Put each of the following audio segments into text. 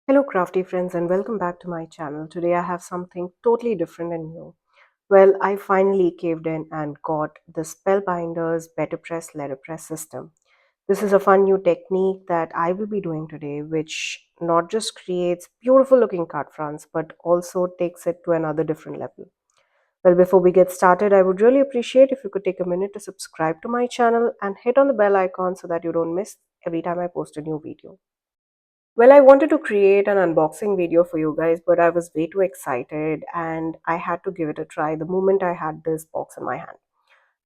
Hello crafty friends and welcome back to my channel. Today I have something totally different and new. Well, I finally caved in and got the Spellbinders Betterpress Letterpress system. This is a fun new technique that I will be doing today, which not just creates beautiful looking card fronts but also takes it to another different level. Well, before we get started, I would really appreciate if you could take a minute to subscribe to my channel and hit on the bell icon so that you don't miss every time I post a new video. Well, I wanted to create an unboxing video for you guys, but I was way too excited and I had to give it a try the moment I had this box in my hand.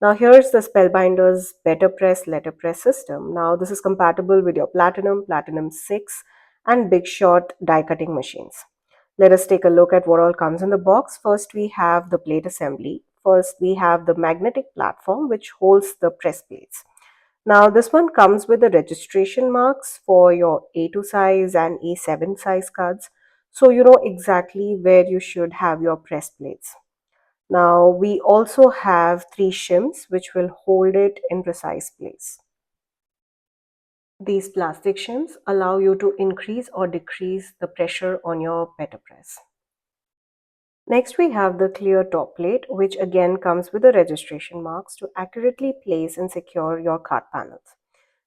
Now, here's the Spellbinders Betterpress Letterpress system. Now, this is compatible with your Platinum 6, and Big Shot die cutting machines. Let us take a look at what all comes in the box. First, we have the plate assembly. First, we have the magnetic platform, which holds the press plates. Now, this one comes with the registration marks for your A2 size and A7 size cards, so you know exactly where you should have your press plates. Now, we also have three shims which will hold it in precise place. These plastic shims allow you to increase or decrease the pressure on your better press. Next, we have the clear top plate, which again comes with the registration marks to accurately place and secure your card panels.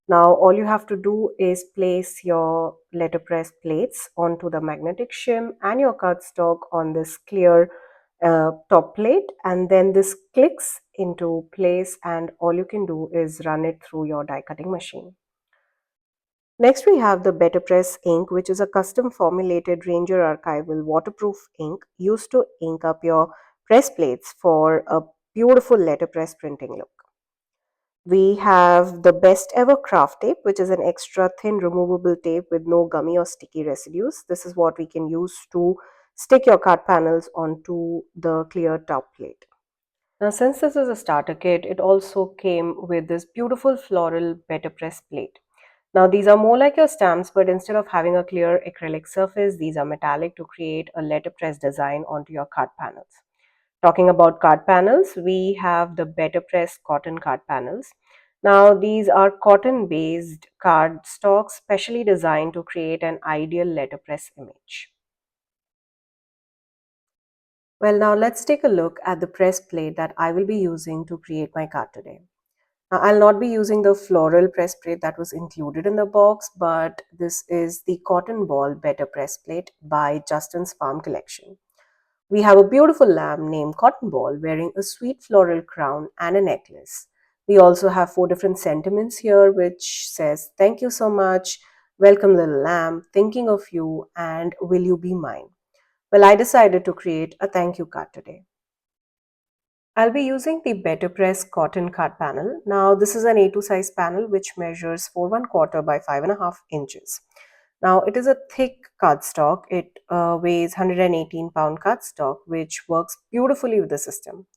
Now, all you have to do is place your letterpress plates onto the magnetic shim and your cardstock on this clear top plate, and then this clicks into place, and all you can do is run it through your die cutting machine. Next, we have the Betterpress ink, which is a custom formulated Ranger archival waterproof ink used to ink up your press plates for a beautiful letterpress printing look. We have the best ever craft tape, which is an extra thin removable tape with no gummy or sticky residues. This is what we can use to stick your card panels onto the clear top plate. Now, since this is a starter kit, it also came with this beautiful floral Betterpress plate. Now, these are more like your stamps, but instead of having a clear acrylic surface, these are metallic to create a letterpress design onto your card panels. Talking about card panels, we have the Betterpress cotton card panels. Now, these are cotton-based card stocks specially designed to create an ideal letterpress image. Well, now let's take a look at the press plate that I will be using to create my card today. Now, I'll not be using the floral press plate that was included in the box, but this is the cotton ball better press plate by Justine's Farm Collection. We have a beautiful lamb named Cotton Ball wearing a sweet floral crown and a necklace. We also have four different sentiments here, which says, "Thank you so much, welcome little lamb, thinking of you, and will you be mine?" Well, I decided to create a thank you card today. I'll be using the Betterpress cotton card panel. Now, this is an A2 size panel which measures 4 1/4 by 5.5 inches. Now, it is a thick cardstock. It weighs 118-pound cardstock, which works beautifully with the system.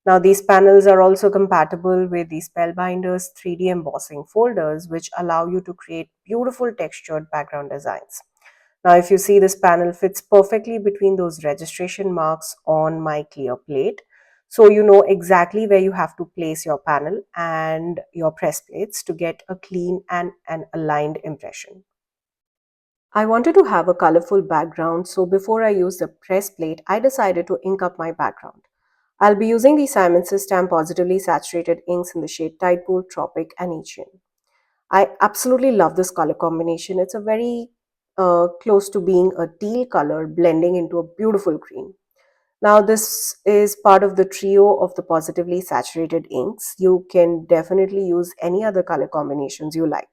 Now, these panels are also compatible with the Spellbinders 3D embossing folders, which allow you to create beautiful textured background designs. Now, if you see, this panel fits perfectly between those registration marks on my clear plate. So you know exactly where you have to place your panel and your press plates to get a clean and an aligned impression. I wanted to have a colorful background, so before I used the press plate, I decided to ink up my background. I'll be using the Simon's Stamp Positively Saturated inks in the shade TIDEPOOL, TROPIC, and AEGEAN. I absolutely love this color combination. It's a very close to being a teal color blending into a beautiful green. Now, this is part of the trio of the positively saturated inks. You can definitely use any other color combinations you like.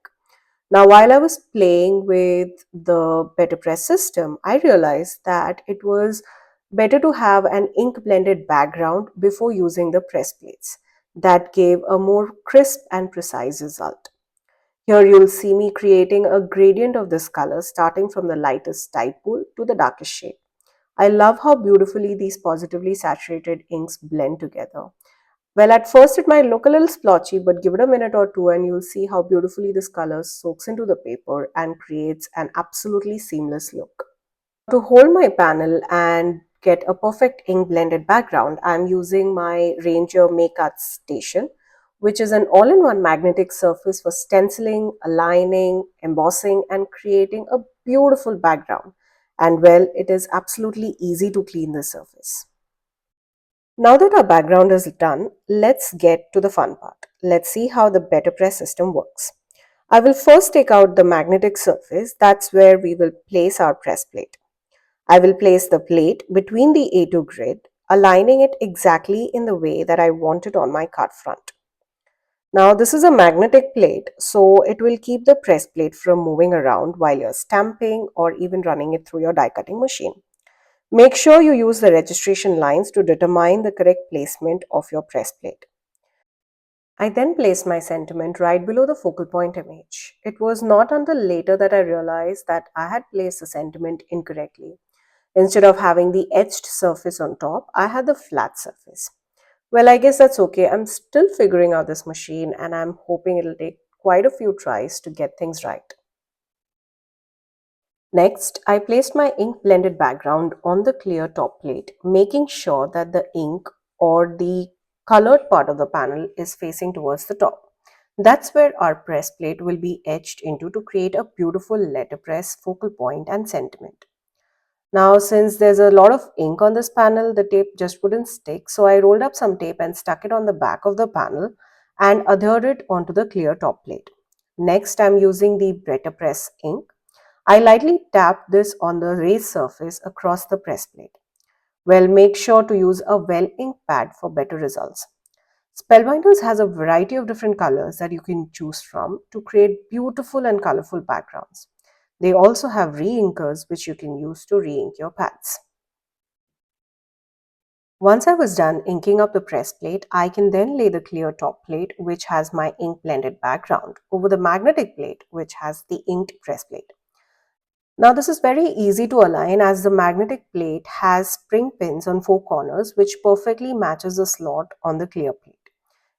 Now, while I was playing with the Betterpress system, I realized that it was better to have an ink blended background before using the press plates. That gave a more crisp and precise result. Here you'll see me creating a gradient of this color starting from the lightest tide pool to the darkest shade. I love how beautifully these positively saturated inks blend together. Well, at first it might look a little splotchy, but give it a minute or two and you'll see how beautifully this color soaks into the paper and creates an absolutely seamless look. To hold my panel and get a perfect ink blended background, I'm using my Ranger Make-Art Station, which is an all-in-one magnetic surface for stenciling, aligning, embossing, and creating a beautiful background. And well, it is absolutely easy to clean the surface. Now that our background is done, let's get to the fun part. Let's see how the Betterpress system works. I will first take out the magnetic surface. That's where we will place our press plate. I will place the plate between the A2 grid, aligning it exactly in the way that I want it on my card front. Now this is a magnetic plate, so it will keep the press plate from moving around while you're stamping or even running it through your die cutting machine. Make sure you use the registration lines to determine the correct placement of your press plate. I then placed my sentiment right below the focal point image. It was not until later that I realized that I had placed the sentiment incorrectly. Instead of having the etched surface on top, I had the flat surface. Well, I guess that's okay. I'm still figuring out this machine and I'm hoping it'll take quite a few tries to get things right. Next, I placed my ink blended background on the clear top plate, making sure that the ink or the colored part of the panel is facing towards the top. That's where our press plate will be etched into to create a beautiful letterpress focal point and sentiment. Now, since there's a lot of ink on this panel, the tape just wouldn't stick. So I rolled up some tape and stuck it on the back of the panel and adhered it onto the clear top plate. Next, I'm using the Betterpress ink. I lightly tap this on the raised surface across the press plate. Well, make sure to use a well ink pad for better results. Spellbinders has a variety of different colors that you can choose from to create beautiful and colorful backgrounds. They also have re-inkers which you can use to re-ink your pads. Once I was done inking up the press plate, I can then lay the clear top plate, which has my ink blended background, over the magnetic plate, which has the inked press plate. Now this is very easy to align as the magnetic plate has spring pins on four corners which perfectly matches the slot on the clear plate.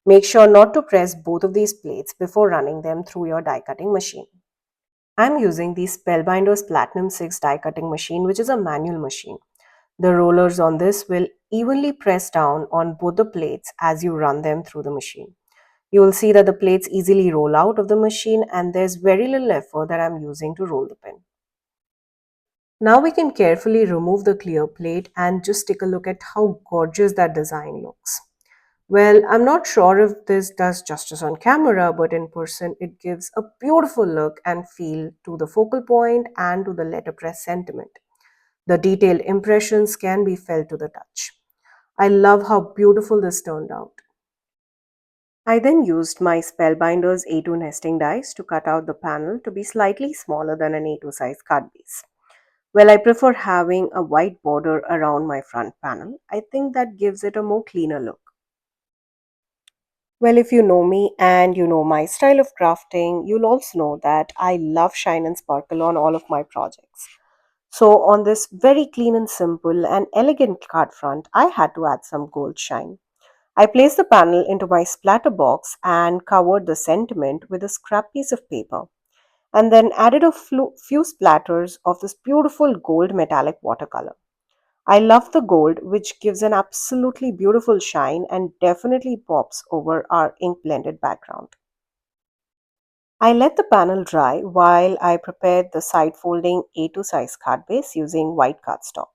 Make sure not to press both of these plates before running them through your die cutting machine. I'm using the Spellbinders Platinum 6 die cutting machine, which is a manual machine. The rollers on this will evenly press down on both the plates as you run them through the machine. You will see that the plates easily roll out of the machine and there's very little effort that I'm using to roll the pin. Now we can carefully remove the clear plate and just take a look at how gorgeous that design looks. Well, I'm not sure if this does justice on camera, but in person it gives a beautiful look and feel to the focal point and to the letterpress sentiment. The detailed impressions can be felt to the touch. I love how beautiful this turned out. I then used my Spellbinders A2 nesting dies to cut out the panel to be slightly smaller than an A2 size card base. Well, I prefer having a white border around my front panel. I think that gives it a more cleaner look. Well, if you know me and you know my style of crafting, you'll also know that I love shine and sparkle on all of my projects. So on this very clean and simple and elegant card front, I had to add some gold shine. I placed the panel into my splatter box and covered the sentiment with a scrap piece of paper, and then added a few splatters of this beautiful gold metallic watercolor. I love the gold, which gives an absolutely beautiful shine and definitely pops over our ink blended background. I let the panel dry while I prepared the side folding A2 size card base using white cardstock.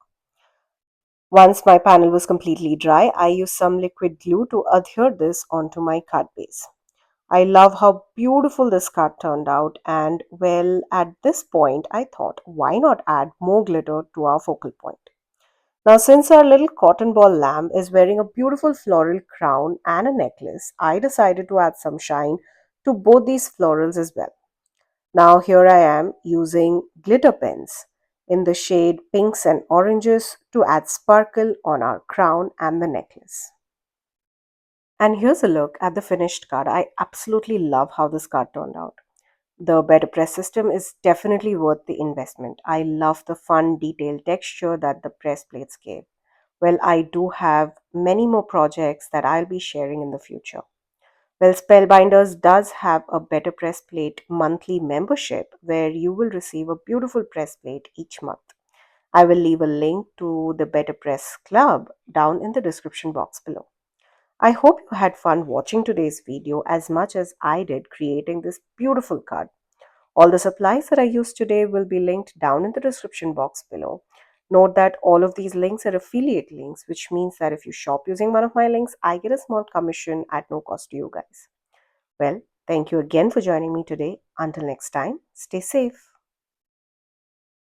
Once my panel was completely dry, I used some liquid glue to adhere this onto my card base. I love how beautiful this card turned out, and well, at this point, I thought, why not add more glitter to our focal point? Now, since our little cotton ball lamb is wearing a beautiful floral crown and a necklace, I decided to add some shine to both these florals as well. Now, here I am using glitter pens in the shade pinks and oranges to add sparkle on our crown and the necklace. And here's a look at the finished card. I absolutely love how this card turned out. The Better Press system is definitely worth the investment. I love the fun, detailed texture that the press plates gave. Well, I do have many more projects that I'll be sharing in the future. Well, Spellbinders does have a Better Press Plate monthly membership where you will receive a beautiful press plate each month. I will leave a link to the Better Press Club down in the description box below. I hope you had fun watching today's video as much as I did creating this beautiful card. All the supplies that I used today will be linked down in the description box below. Note that all of these links are affiliate links, which means that if you shop using one of my links, I get a small commission at no cost to you guys. Well, thank you again for joining me today. Until next time, stay safe.